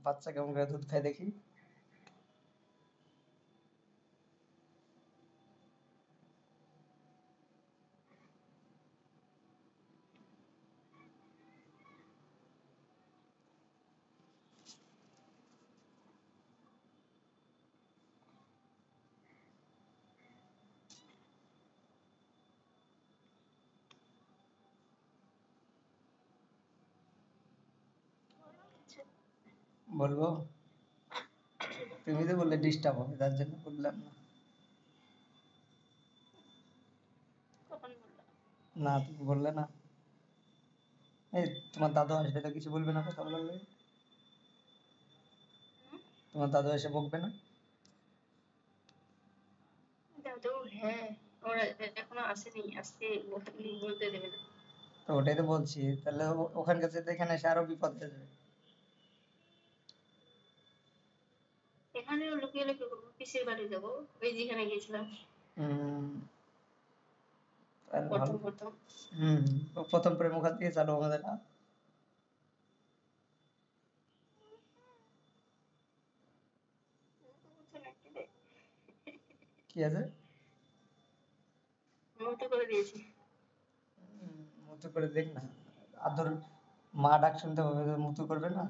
বাচ্চা কেমন করে দুধ খায় দেখি। বলবো? তুমি তো বললে ডিস্টার্ব হবে, তার জন্য বললাম না। না, তুমি বললে না। এই তোমার দাদু আসবে তো, কিছু বলবে না কথা বলার লাগে? তোমার দাদু এসে বকবে না? দাদু, হ্যাঁ, ওরা এখনো আসেনি, আজকে বলতে দেবে না। তো ওটাই তো বলছি, তাহলে ওখানকার সাথে এখানে এসে আরো বিপদ হয়ে যাবে। এখানেও লুকিয়ে লুকিয়ে করবো, পিসির বাড়ি যাবো, ওই যেখানে গেছিলাম হম। তাহলে ভালো। প্রথম প্রথম। হম। প্রথম প্রেম ওখান থেকে চালু আমাদের না? কি আছে? মতো করে দিয়েছি। মুতু করে দেখ না। আদর। মা ডাক শুনতে পাবে তো মুতু করবে না?